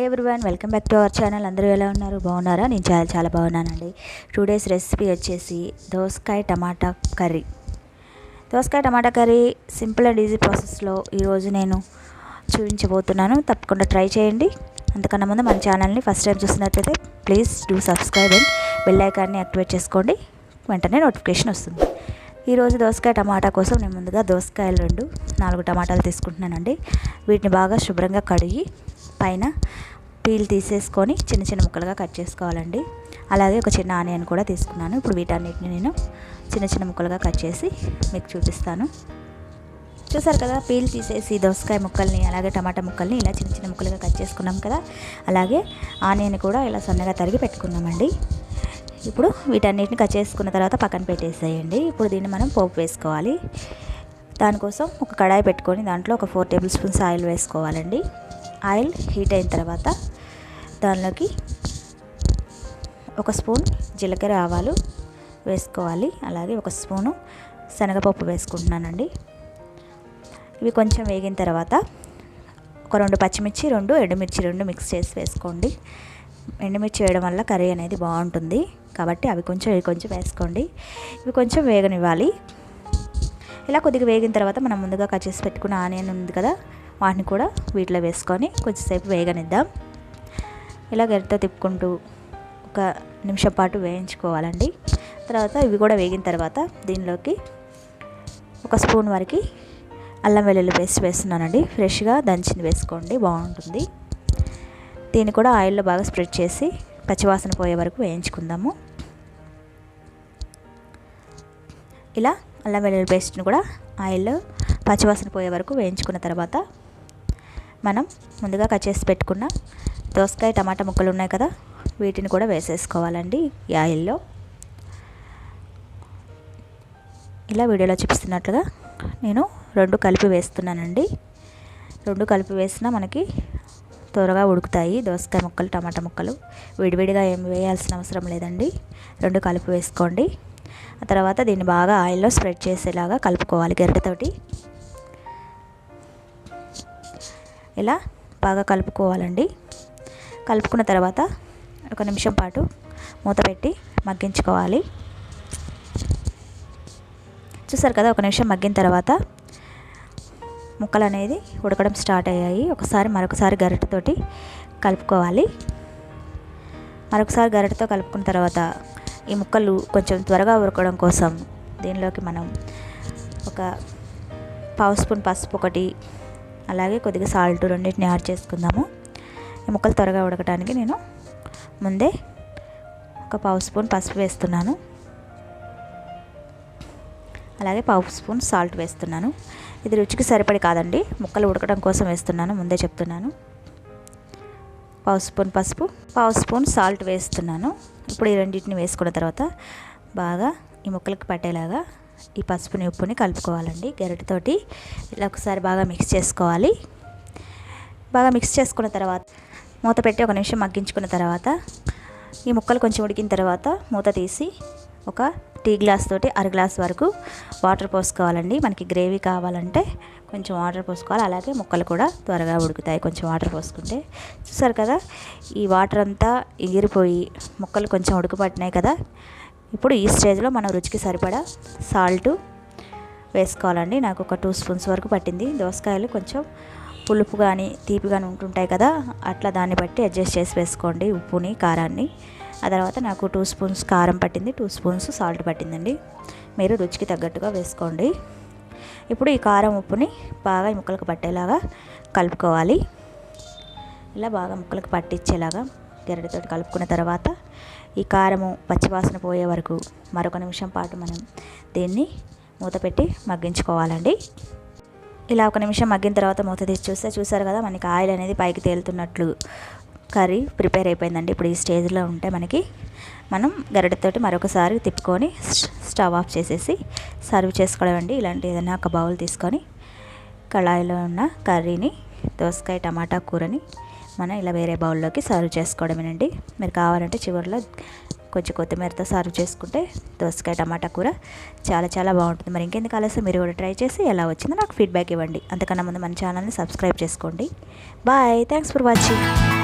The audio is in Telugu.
Everyone, welcome back to our channel. అందరూ ఎలా ఉన్నారు? బాగున్నారా? నేను చాలా బాగున్నానండి. టుడేస్ రెసిపీ వచ్చేసి దోసకాయ టమాటా కర్రీ. దోసకాయ టమాటా కర్రీ సింపుల్ అండ్ ఈజీ ప్రాసెస్లో ఈరోజు నేను చూపించబోతున్నాను. తప్పకుండా ట్రై చేయండి. అంతకన్నా ముందు మన ఛానల్ని ఫస్ట్ టైం చూసినట్లయితే please do subscribe and bell ఐకాన్ని యాక్టివేట్ చేసుకోండి. వెంటనే నోటిఫికేషన్ వస్తుంది. ఈరోజు దోసకాయ టమాటా కోసం నేను ముందుగా దోసకాయలు 4 టమాటాలు తీసుకుంటున్నానండి. వీటిని బాగా శుభ్రంగా కడిగి పైన పీల్ తీసేసుకొని చిన్న చిన్న ముక్కలుగా కట్ చేసుకోవాలండి. అలాగే ఒక చిన్న ఆనియన్ కూడా తీసుకున్నాను. ఇప్పుడు వీటన్నిటిని నేను చిన్న చిన్న ముక్కలుగా కట్ చేసి మీకు చూపిస్తాను. చూసారు కదా, పీల్ తీసేసి దోసకాయ ముక్కల్ని అలాగే టమాటా ముక్కల్ని ఇలా చిన్న చిన్న ముక్కలుగా కట్ చేసుకున్నాం కదా. అలాగే ఆనియన్ కూడా ఇలా సన్నగా తరిగి పెట్టుకున్నామండి. ఇప్పుడు వీటన్నిటిని కట్ చేసుకున్న తర్వాత పక్కన పెట్టేసేయండి. ఇప్పుడు దీన్ని మనం పోపు వేసుకోవాలి. దానికోసం ఒక కడాయి పెట్టుకొని దాంట్లో ఒక 4 టేబుల్ స్పూన్స్ ఆయిల్ వేసుకోవాలండి. ఆయిల్ హీట్ అయిన తర్వాత దానిలోకి 1 స్పూన్ జీలకర్ర ఆవాలు వేసుకోవాలి. అలాగే 1 స్పూను శనగపప్పు వేసుకుంటున్నానండి. ఇవి కొంచెం వేగిన తర్వాత ఒక 2 పచ్చిమిర్చి 2 ఎండుమిర్చి మిక్స్ చేసి వేసుకోండి. ఎండుమిర్చి వేయడం వల్ల కర్రీ అనేది బాగుంటుంది కాబట్టి అవి కొంచెం వేసుకోండి. ఇవి కొంచెం వేగనివ్వాలి. ఇలా కొద్దిగా వేగిన తర్వాత మనం ముందుగా కట్ చేసి పెట్టుకున్న ఆనియన్ ఉంది కదా, వాటిని కూడా వీటిలో వేసుకొని కొంచెంసేపు వేగనిద్దాం. ఇలా గరిటెతో తిప్పుకుంటూ 1 నిమిషం పాటు వేయించుకోవాలండి. తర్వాత ఇవి కూడా వేగిన తర్వాత దీనిలోకి 1 స్పూన్ వరకు అల్లం వెల్లుల్లి పేస్ట్ వేస్తున్నానండి. ఫ్రెష్గా దంచింది వేసుకోండి, బాగుంటుంది. దీన్ని కూడా ఆయిల్లో బాగా స్ప్రెడ్ చేసి పచ్చివాసన పోయే వరకు వేయించుకుందాము. ఇలా అల్లం వెల్లుల్లి పేస్ట్ని కూడా ఆయిల్లో పచ్చివాసన పోయే వరకు వేయించుకున్న తర్వాత మనం ముందుగా కట్ చేసి పెట్టుకున్న దోసకాయ టమాటా ముక్కలు ఉన్నాయి కదా, వీటిని కూడా వేసేసుకోవాలండి ఈ ఆయిల్లో. ఇలా వీడియోలో చూపిస్తున్నట్లుగా నేను 2 కలిపి వేస్తున్నానండి. 2 కలిపి వేసినా మనకి త్వరగా ఉడుకుతాయి దోసకాయ ముక్కలు టమాటా ముక్కలు. విడివిడిగా ఏమి వేయాల్సిన అవసరం లేదండి. 2 కలిపి వేసుకోండి. ఆ తర్వాత దీన్ని బాగా ఆయిల్లో స్ప్రెడ్ చేసేలాగా కలుపుకోవాలి గరిటెతోటి. ఇలా బాగా కలుపుకోవాలండి. కలుపుకున్న తర్వాత 1 నిమిషం పాటు మూత పెట్టి మగ్గించుకోవాలి. చూసారు కదా, 1 నిమిషం మగ్గిన తర్వాత ముక్కలు అనేది ఉడకడం స్టార్ట్ అయ్యాయి. మరొకసారి గరిటెతోటి కలుపుకోవాలి. మరొకసారి గరిటెతో కలుపుకున్న తర్వాత ఈ ముక్కలు కొంచెం త్వరగా ఉడకడం కోసం దీనిలోకి మనం ఒక 1/2 స్పూన్ పసుపు ఒకటి, అలాగే కొద్దిగా సాల్ట్ రెండింటిని యాడ్ చేసుకుందాము. ఈ ముక్కలు త్వరగా ఉడకడానికి నేను ముందే ఒక 1/2 స్పూన్ పసుపు వేస్తున్నాను. అలాగే 1/2 స్పూన్ సాల్ట్ వేస్తున్నాను. ఇది రుచికి సరిపడి కాదండి, ముక్కలు ఉడకడం కోసం వేస్తున్నాను, ముందే చెప్తున్నాను. 1/2 స్పూన్ పసుపు 1/2 స్పూన్ సాల్ట్ వేస్తున్నాను. ఇప్పుడు ఈ రెండింటిని వేసుకున్న తర్వాత బాగా ఈ ముక్కలకి పట్టేలాగా ఈ పసుపుని ఉప్పుని కలుపుకోవాలండి గరిటెతోటి. ఇలా ఒకసారి బాగా మిక్స్ చేసుకోవాలి. బాగా మిక్స్ చేసుకున్న తర్వాత మూత పెట్టి 1 నిమిషం మగ్గించుకున్న తర్వాత ఈ ముక్కలు కొంచెం ఉడికిన తర్వాత మూత తీసి ఒక టీ గ్లాస్ తోటి 1/2 గ్లాస్ వరకు వాటర్ పోసుకోవాలండి. మనకి గ్రేవీ కావాలంటే కొంచెం వాటర్ పోసుకోవాలి. అలాగే ముక్కలు కూడా త్వరగా ఉడుకుతాయి కొంచెం వాటర్ పోసుకుంటే. చూసారు కదా, ఈ వాటర్ అంతా ఎగిరిపోయి ముక్కలు కొంచెం ఉడకపట్టినాయి కదా. ఇప్పుడు ఈ స్టేజ్లో మనం రుచికి సరిపడా సాల్ట్ వేసుకోవాలండి. నాకు ఒక 2 స్పూన్స్ వరకు పట్టింది. దోసకాయలు కొంచెం పులుపు కానీ తీపి కానీ ఉంటుంటాయి కదా, అట్లా దాన్ని బట్టి అడ్జస్ట్ చేసి వేసుకోండి ఉప్పుని కారాన్ని. ఆ తర్వాత నాకు 2 స్పూన్స్ కారం పట్టింది, 2 స్పూన్స్ సాల్ట్ పట్టిందండి. మీరు రుచికి తగ్గట్టుగా వేసుకోండి. ఇప్పుడు ఈ కారం ఉప్పుని బాగా ఈ ముక్కలకు పట్టేలాగా కలుపుకోవాలి. ఇలా బాగా ముక్కలకు పట్టించేలాగా గరిటెతో కలుపుకున్న తర్వాత ఈ కారము పచ్చివాసన పోయే వరకు మరొక నిమిషం పాటు మనం దీన్ని మూత పెట్టి మగ్గించుకోవాలండి. ఇలా 1 నిమిషం మగ్గిన తర్వాత మూత తీసి చూసారు కదా, మనకి ఆయిల్ అనేది పైకి తేలుతున్నట్లు కర్రీ ప్రిపేర్ అయిపోయిందండి. ఇప్పుడు ఈ స్టేజ్లో ఉంటే మనం గరిటెతోటి మరొకసారి తిప్పుకొని స్టవ్ ఆఫ్ చేసేసి సర్వ్ చేసుకోవడం అండి. ఇలాంటి ఏదైనా ఒక బౌల్ తీసుకొని కళాయిలో ఉన్న కర్రీని దోసకాయ టమాటా కూరని మనం ఇలా వేరే బౌల్లోకి సర్వ్ చేసుకోవడమేనండి. మీరు కావాలంటే చివరిలో కొంచెం కొత్తిమీరతో సర్వ్ చేసుకుంటే దోసకాయ టమాటా కూర చాలా బాగుంటుంది. మరి ఇంకెందుకు ఆలస్యం, మీరు కూడా ట్రై చేసి ఎలా వచ్చిందో నాకు ఫీడ్బ్యాక్ ఇవ్వండి. అంతకన్నా ముందు మన ఛానల్ని సబ్స్క్రైబ్ చేసుకోండి. Bye, thanks for watching.